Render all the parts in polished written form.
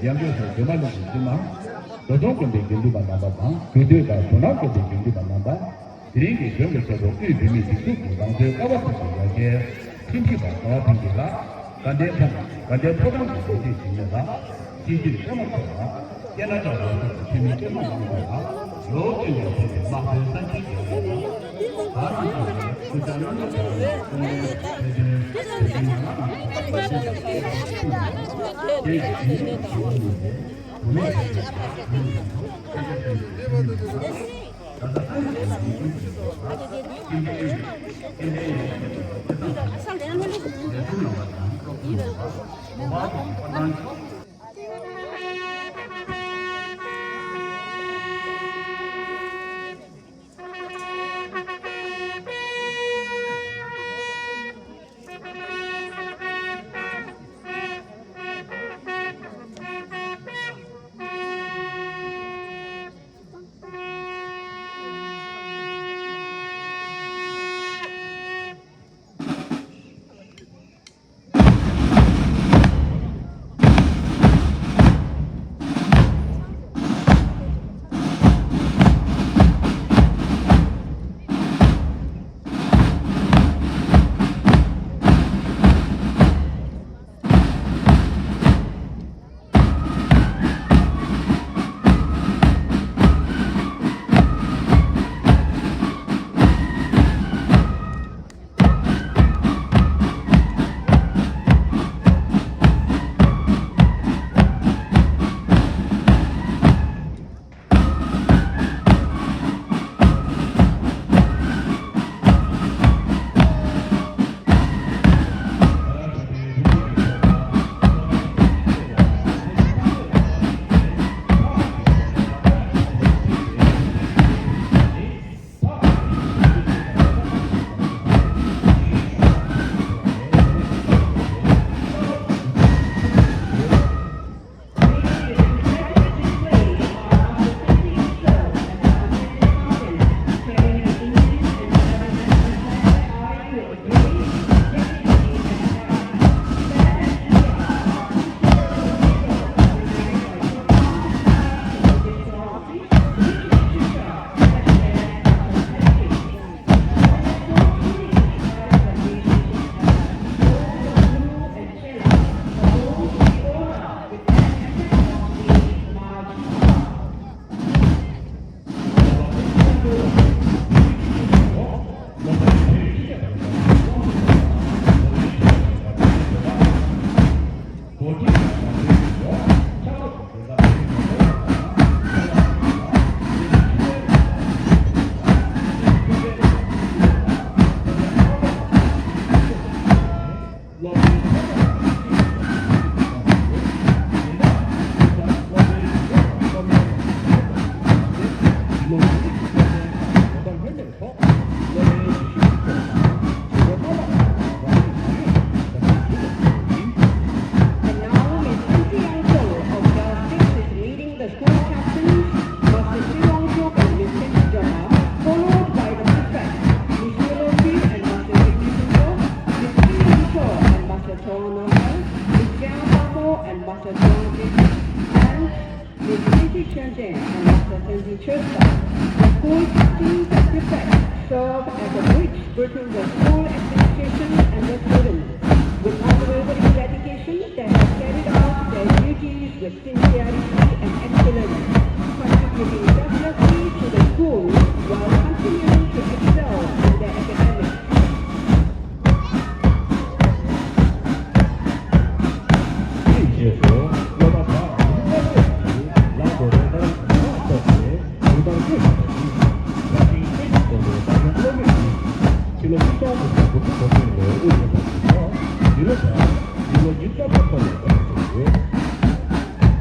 양교에서 대만을 주지만 노동권대 경기가 나가봐 그대가 전화권대 경기가 나가 이렇게 경기에서도 의미 직접 방송에 까봤던 이야기에 팀피가 나와빈기가 간대 포장 기술이 있습니다. 기술이 끊었다가 깨나자로 팀이 끊어나가다가 요즘에 막을 산책이었고 다른 쪽에 그자는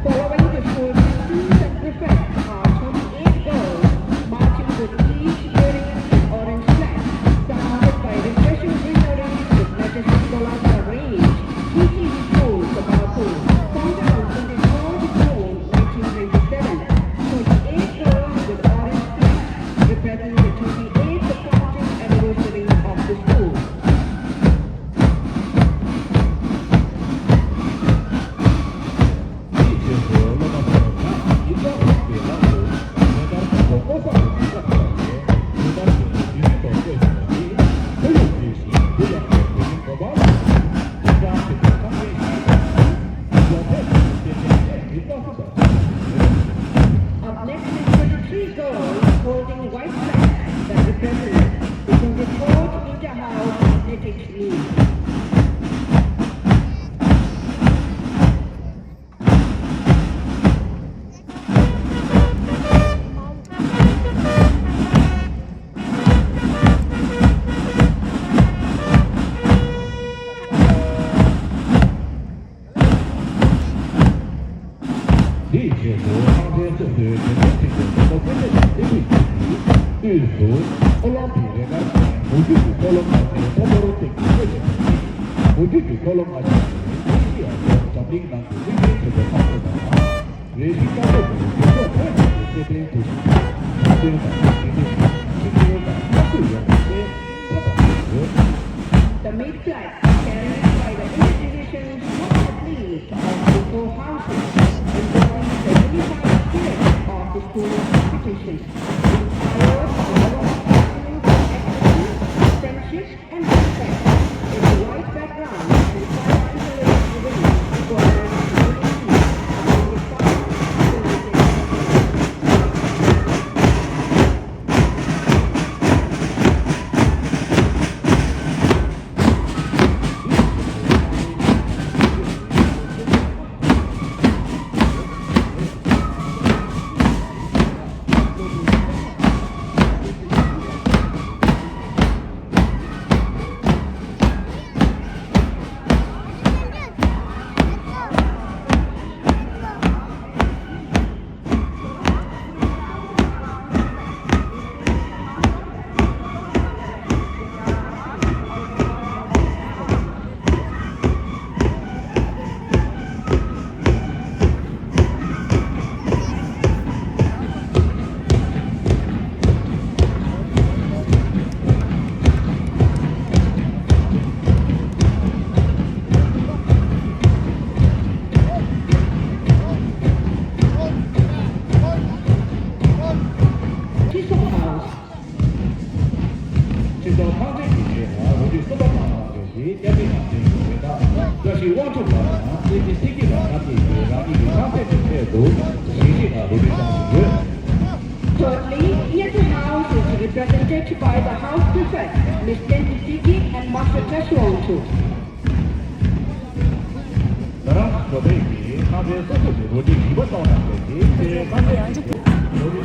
Following the school teachers and prefects are some 这些都旁边这个都跟着这个对手，我老别人家，我就是搞了嘛，我不รู้สึกไม่ใช่我就是搞了嘛，这样就领导这边这个方式的啊，因为领导这个就说他这边就是这边的，这边的，他这边的，他的。The mid-flight carried by the institutions was the fleet of the four houses, involving the unified spirit of the school competition, inspired by excellence, friendship, and respect, in the right background and financially within for our community and the Thirdly, Theatre House is represented by the House Prefect, Ms. Tentitiki and Master Tashwantu. 当然，这边那边所有的我的基本上呢，这反正我的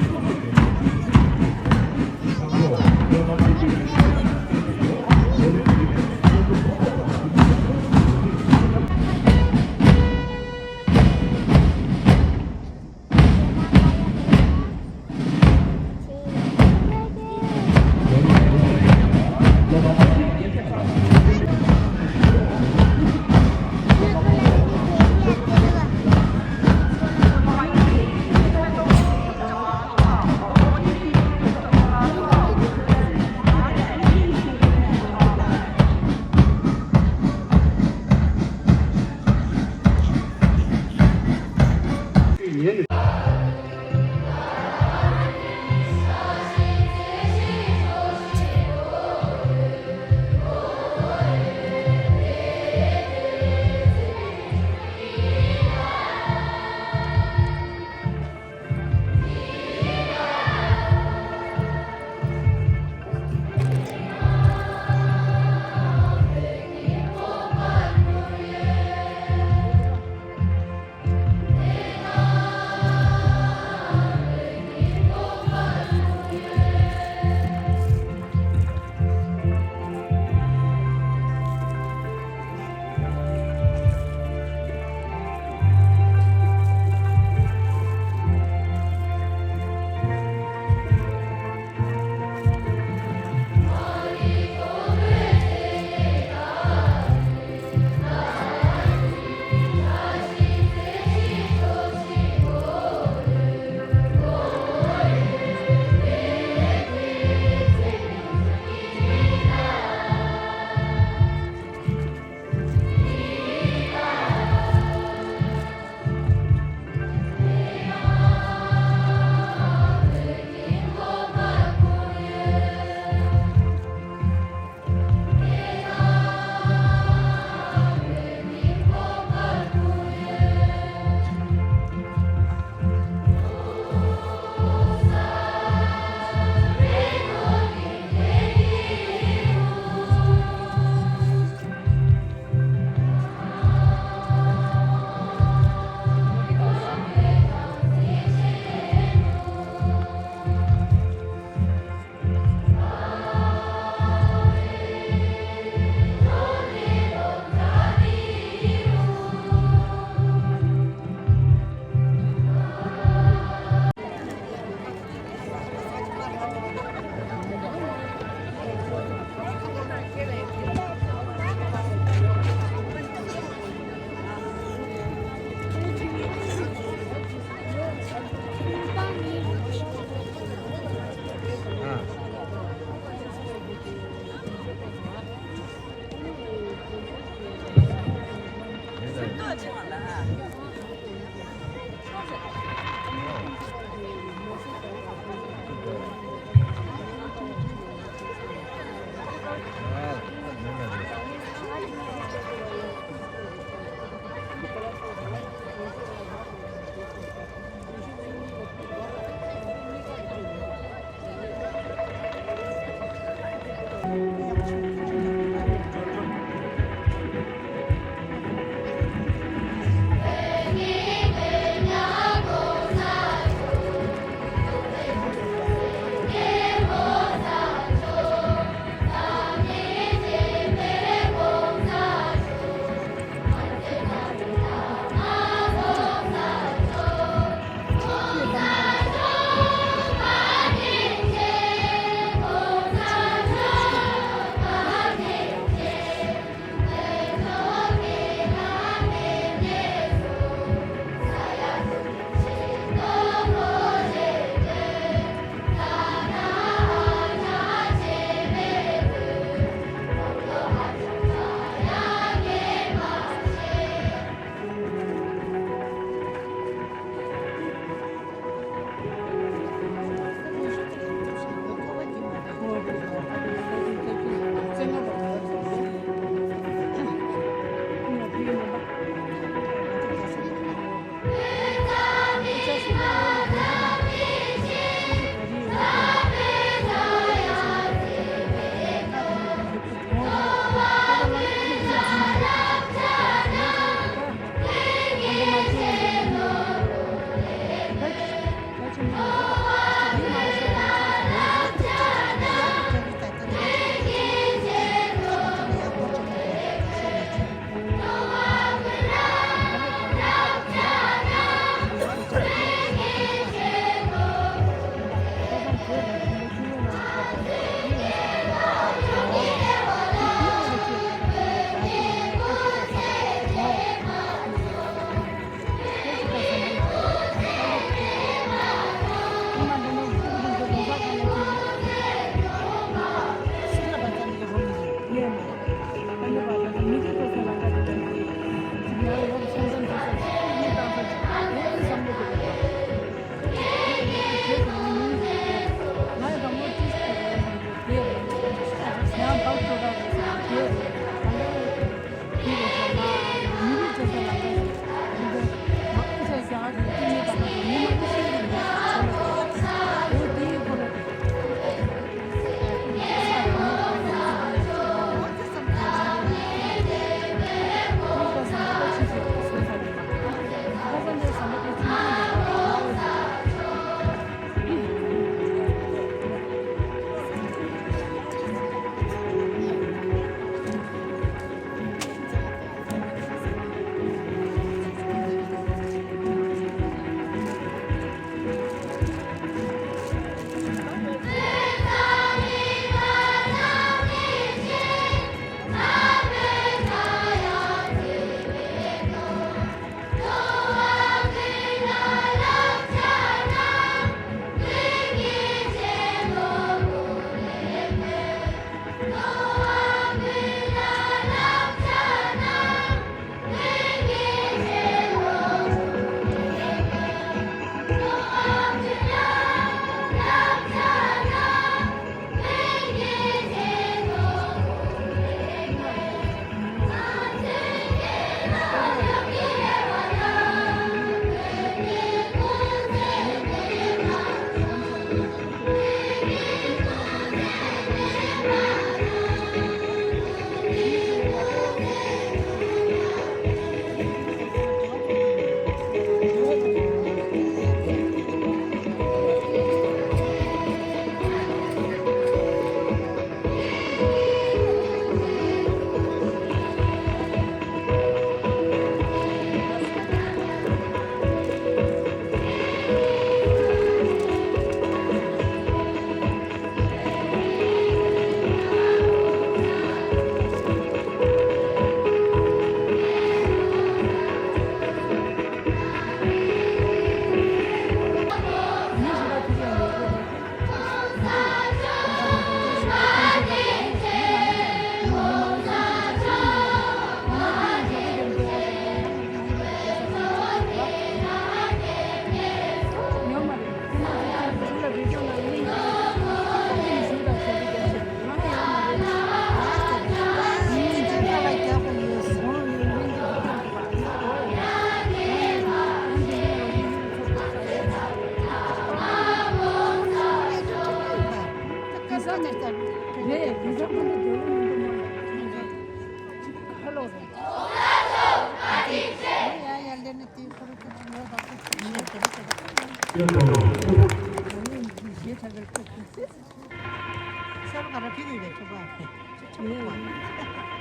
서로가 비리래 줘봐.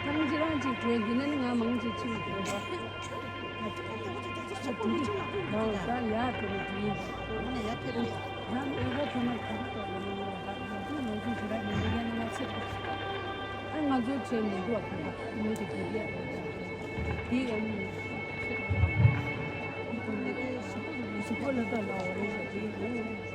당지랑 지 얘기는 나 망지 치고 야 그러지 난 이거 정말 가지고 가는 무슨 소리 얘기하는 거 싶어 안 가져 제일 좋아 그거 뭐지 그게 이거 스포를 더 나오는 거지